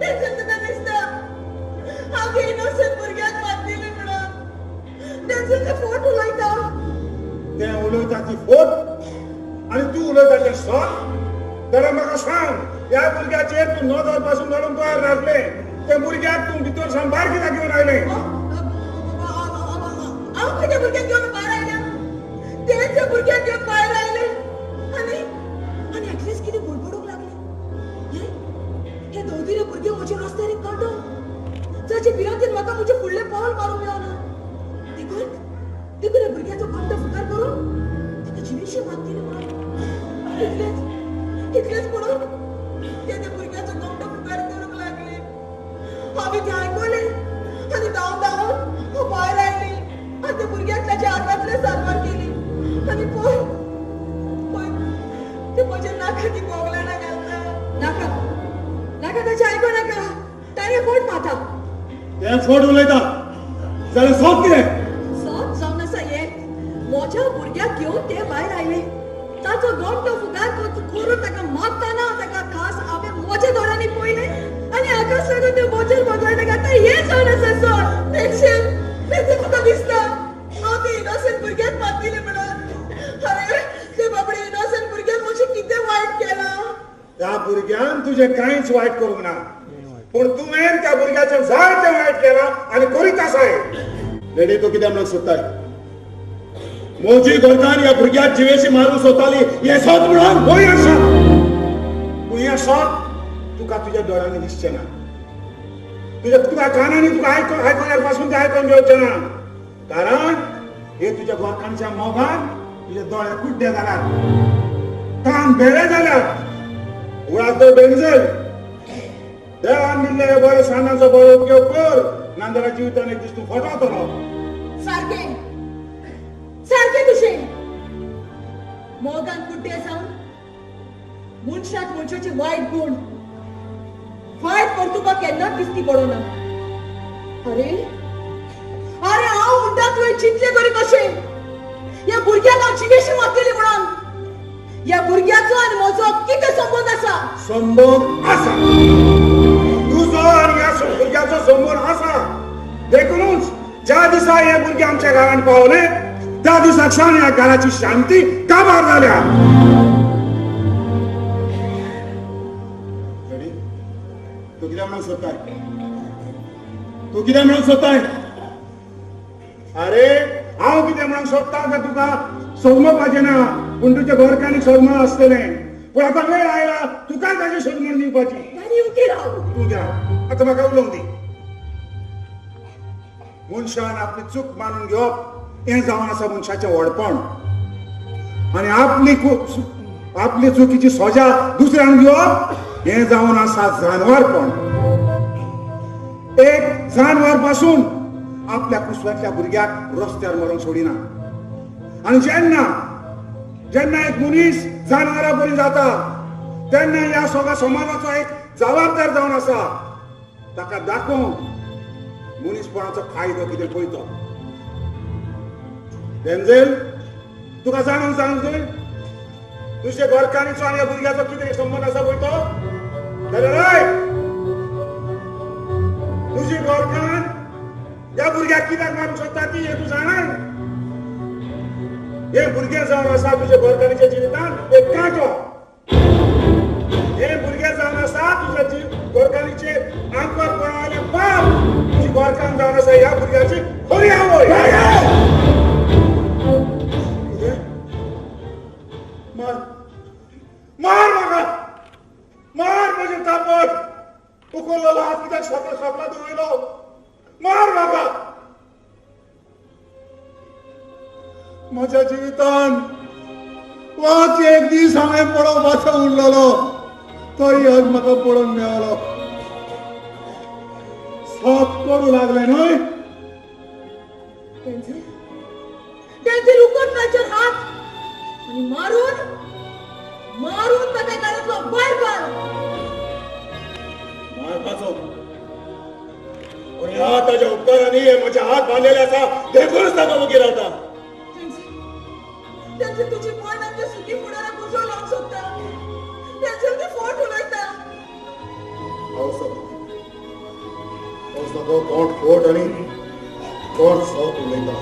तेंचें तुका दिसता हांव इनोसंट भुरग्याक मारलेली म्हणून तेंचें ते फोट उलयता ते उलयता ती फोट आनी तूं उलयता ते सॉट जाल्यार म्हाका सांग ह्या भुरग्याचेर तूं नदर पासून धरून तयार नासले ते भुरग्याक तूं भितर सांबार कित्याक घेवन आयले हांव कितें भुरग्याक घेवन भायर आयल्या तेंच भुरग्याक घेवन भायर आयले आनी एटलीस्ट कितें बडबडूंक लागले हे दोदीले भुरगे म्हजे रस्त्यार काडो जाचे भिरांतीन म्हाका म्हजे फुडले पावल मारूंक मेळना देखून ह्या भुरग्याचो कंठ फुकार करून ताका जिवेशी मात दिली म्हणून इतलेंच म्हणून ते भुरग्याचो कंठ फुकार करूंक लागले हांवें तें आयकलें आनी धांवन हांव भायर आयली आनी त्या भुरग्याक ताच्या हातांतले सारवार केली आनी पळय ते म्हज्या नाकाची बोगलांना घालता नाका ताचें आयको नाका ताणें फोट माता ते फोट उलयता जाल्यार सॉप कितें सॉप जावन आसा हें म्हज्या भुरग्याक घेवन ते भायर आयले ताचो गोंठो फुगार करून ताका मारतना ताका खास हांवें म्हज्या दोळ्यांनी पळयलें आनी आकाश लागून ते म्हजेर बदलायता घालता हें जावन आसा सॉप तेंचें तुका दिसता हांव ते इनोसंट भुरग्याक मारलेली म्हणून अरे ते बाबडे इनोसंट भुरग्याक मातशें कितें वायट केलां त्या भुरग्यान तुजें कांयच वायट करूंक ना पूण तुवें त्या भुरग्याचें जायतें वायट केलां आनी करीत आसाय रेडी तूं कितें म्हणून सोदताय मोजी गोरकार ह्या भुरग्याक जिवेशी मारूंक सोदताली हें सोद म्हणून खंय आसा पूण हें सोद तुका तुज्या दोळ्यांनी दिसचें ना तुका कानांनी तुका आयकल्यार पासून तें आयकून घेवचें ना कारण हे तुज्या गोरकांच्या मोगान तुजे दोळे कुड्डे जाल्यात कान बेळे जाल्यात उडातो बेंजल देवान दिल्ले हे बरे सानाचो बरो उपयोग कर नांदरा जिवितान एक दीस तूं फटवतलो सारकें तुजें मोगान कुड्डे जावन मनशाक मनशाचे वायट गुण वायट परतुपाक केन्नाच दिसती पडोना अरे हांव म्हणटा तुवें चिंतलें तरी कशें ह्या भुरग्याक हांव जिवेशी मारतली म्हणून ह्या भुरग्याचो आनी म्हजो कितें संबंद आसा संबंद आसा तुजो आनी ह्या भुरग्याचो संबंद आसा देखूनच ज्या दिसा हे भुरगे आमच्या घरांत पावले त्या दिसाक सावन ह्या घराची शांती काबार जाल्या तूं कितें म्हणून सोदताय तूं कितें म्हणून सोदताय अरे हांव कितें म्हणून सोदता काय तुका सोदमपाचें ना पूण तुज्या गोरकांनी सोदमळ आसतलें पूण आतां वेळ आयला तुका ताची सोदमण दिवपाची तूं घ्या आतां म्हाका उलोवंक दी मनशान आपली चूक मानून घेवप हें जावन आसा मनशाचें व्हडपण आनी आपली चुकीची सजा दुसऱ्यान घेवप हें जावन आसा जानवारपण एक जानवर पासून आपल्या कुसव्यातल्या भुरग्याक रस्त्यार मरोंक सोडिना आनी जेन्ना एक मनीस जानवरा बरी जाता तेन्ना ह्या सगळ्या समाजाचो एक जबाबदार जावन आसा ताका दाखोवंक मनीसपणाचो फायदो कितें पळयतो डेंझेल तुका जाणून सांगतोय तुझ्या गोरकांनीचो आनी ह्या भुरग्याचो कितें संबंद आसा पळय जाल्यार हय तुजी गोरकान ह्या भुरग्याक कित्याक मारूंक सोदता ती हें तूं जाणाय हे भुरगे जावन आसा तुज्या गोरकांनीच्या जिवितांत एक कांटो हे भुरगे जावन आसा तुज्या गोरकांनीचे आंकवार पडलेले पाप तुजी गोरकान जावन आसा ह्या भुरग्याची खरी आवय मार म्हाका मार म्हजे तापट उखललेलो हात कित्याक सोपला दवरिलो मार म्हाका म्हज्या जिवितान वाच एक दीस हांवें पळोवपाचो उरलेलो तोय आज म्हाका पळोवंक मेळलो सोप पडू लागले न्हय तेंचे रुकून ताचेर हात आनी मारून ताका घरांतलो भायर काड मारपाचो पूण ह्या ताच्या उपकारांनी हे म्हजे हात बांदलेले आसा देखूनच ताका मुगी रावता तेंचे तुजी पळय आमच्या सुटी फुडाराक उजो लावंक सोदता तेंचे ती फोट उलयता हांव सोदता सगळो कोण खोट आणि कोण सोत उलयता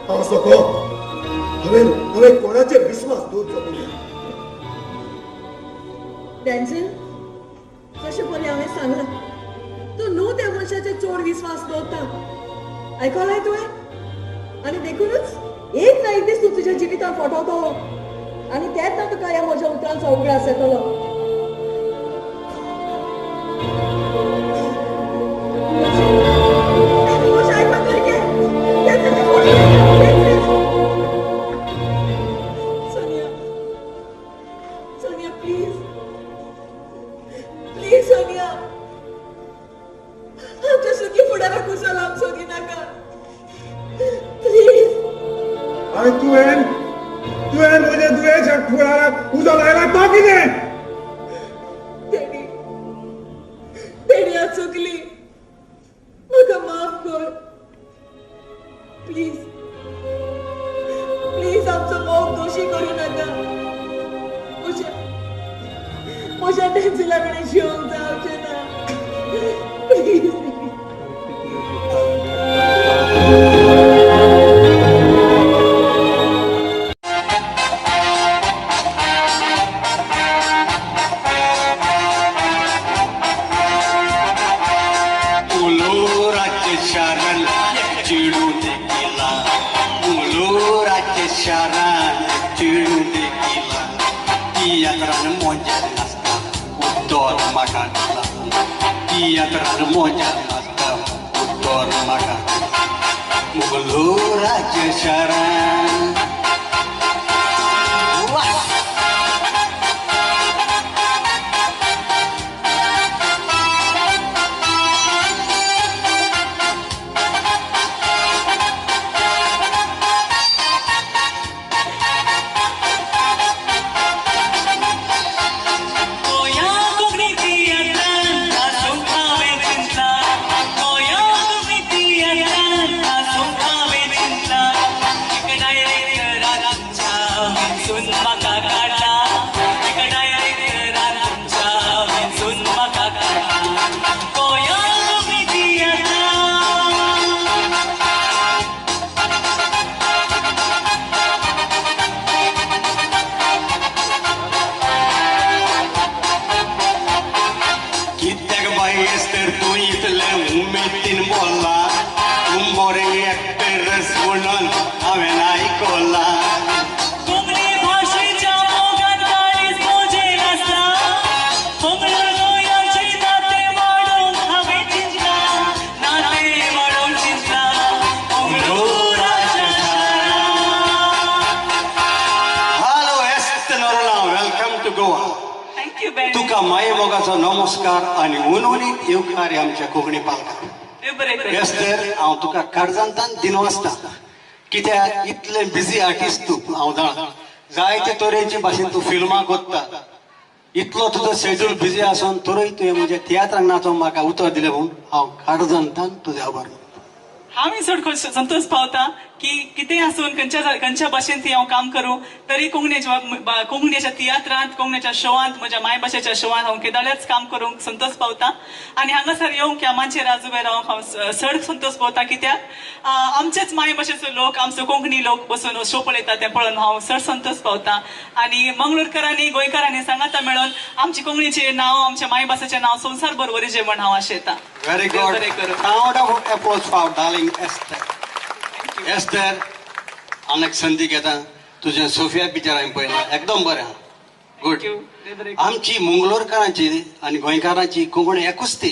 हांव सगळो हांवें कोणाचेर विश्वास दवरचो ना. डॅन्झल, जशें पयलीं हांवें सांगलां, तूं न्हू त्या मनशाचेर चड विस्वास दवरता. आयकलाय तुवें? आनी देखूनच एक ना एक दीस तूं तुज्या जिवितांत फटवतलो आनी तेन्ना तुका ह्या म्हज्या उतरांचो उगडास येतलो. सोनिया, सोनिया, प्लीज, प्लीज सोनिया, आमच्या सुखी फुडाराक कुसळ लावन सोदी नाका, प्लीज. आनी तुवें म्हज्या दुयेच्या फुडाराक उजो लायला तो कितें? तेणी हांव चुकली, म्हाका माफ कर. प्लीज, प्लीज आमचो मोग दोशी करूं नाका. म्हज्या डॅन्झला कडेन जिवंक जावचें ना, प्लीज. तुका माये मोगाचो नमस्कार आणि उनवणीक येवकार आमच्या कोंकणी पालकांक. एस्तर हांव तुका काळजांतान दिनवासता, कित्याक इतले बिजी आर्टिस्ट तूं हांव जाणा. जायते तरेची भाशेन तूं फिल्मां कोत्ता. इतलो तुजो शेड्यूल बिजी आसून तोरूय तुवें म्हणजे तियात्राक नाचोवन म्हाका उतर दिलें म्हणून हांव काळजांतान तुजे आभार. हांवें चड संतोष पावता की कितेंय आसून खंयच्या भाशेन ती हांव काम करूं तरी कोंकणीच्या तियात्रांत, कोंकणीच्या शोवांत, म्हज्या मायभाशेच्या शोवांत हांव केदाळ्याच काम करूंक संतोष पावता. आनी हांगासर येवंक ह्या मांचेर आज उबें रावंक हांव चड संतोष पावता, कित्याक आमचेच मायभाशेचो लोक, आमचो कोंकणी लोक बसून शो पळयता तें पळोवन हांव चड संतोष पावता. आनी मंगळूरकारांनी, गोंयकारांनी सांगाता मेळोन आमची कोंकणीचें नांव, आमच्या मायभाशेचें नांव संवसार भर वरिचें म्हण हांव आशेता. Very good. Round of applause for darling Esther. Esther, अनेक संधी घेता. तुझे सोफिया पिक्चर हांवें पळयलां, एकदम बरें आहा. गुड. आमची मंगळूरकारांची आनी गोंयकारांची कोंकणी एकूच ती,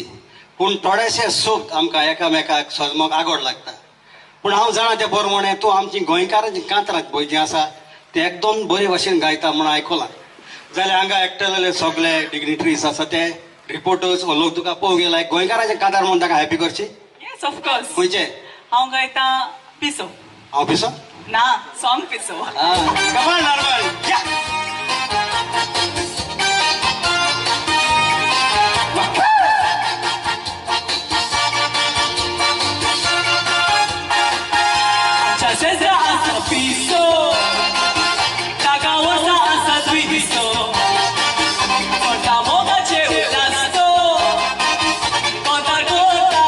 पूण थोडेशे सूख आमकां एकामेकाक सोजमोग आगोड लागता. पूण हांव जाणा तें बरें म्हणे तूं आमची गोंयकारांची कांतरां पळय जीं आसा ते एकदम बरे भाशेन गायता म्हणून आयकलां. जाल्यार हांगा एकटेले सगळे डिग्निटरीज आसा ते रिपोर्टर्स हो लोक तुका पळोवंक गेला गोंयकारांचे कांतार म्हणून ताका हॅपी करची. Yes, of course. खंयचे? हांव गायता पिसो. हांव पिसो? ना, सॉंग पिसो. कमाल नॉर्मल. या. Chaseza asa piso, tagawasa asa twiso, konta moga che ulasto, konta kota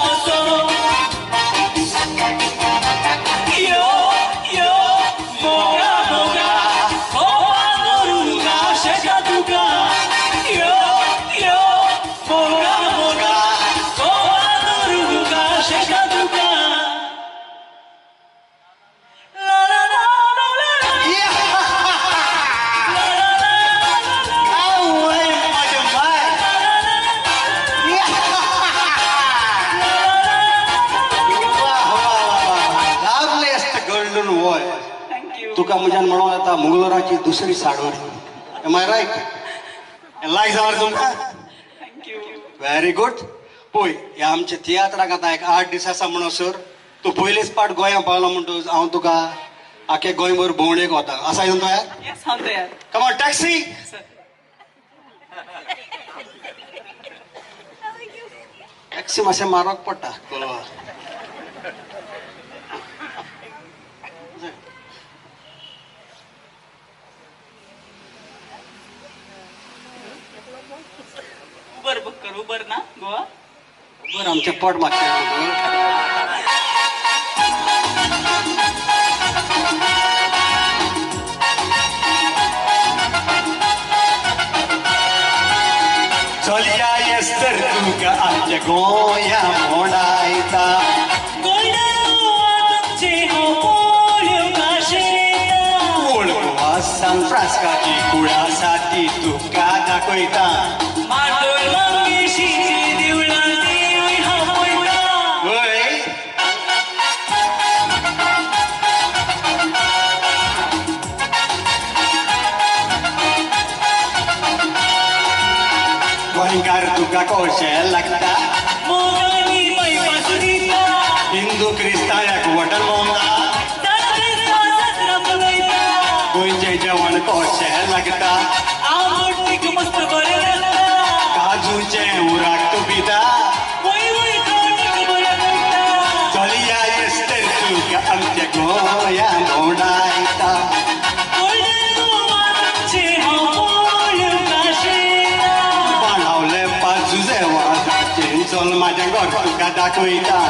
तुका म्हज्यान म्हणून येता मंगळुराची दुसरी साडोरी. Am I right? लायक जाल्यार तुमकां? थँक्यू. Very good. पळय हे आमच्या तियात्राक आतां एक 8 दीस आसा म्हणसर तू पयलेच पाट गोंया पावलो म्हणटूच हांव तुका आखे गोंयभर भोंवडेक वता. आसा न्हू तयार? येस हांव तयार. Come on taxi. Sir taxi मातशें मारक पडटा चलवा. उबर बुक कर. उबर ना गोवा? बरं आमचें पोट मागता. चलया येस तर तुका आमच्या गोंया मोडायता. ओल्ड गोवा सान फ्रास्काची कुळा साठी तुका दाखयता. वय गोंयकार तुका कशें लागता? हिंदू क्रिस्तांव एकवटन भोंवता. गोंयचें जेवण कशें लागता? काजूचें उराक तूं पिता. चलया येस तर तुका आमच्या गोंया मोडायता. बाणावले पाजुजे वाजाचें चल म्हाजें घर तुका दाखयता.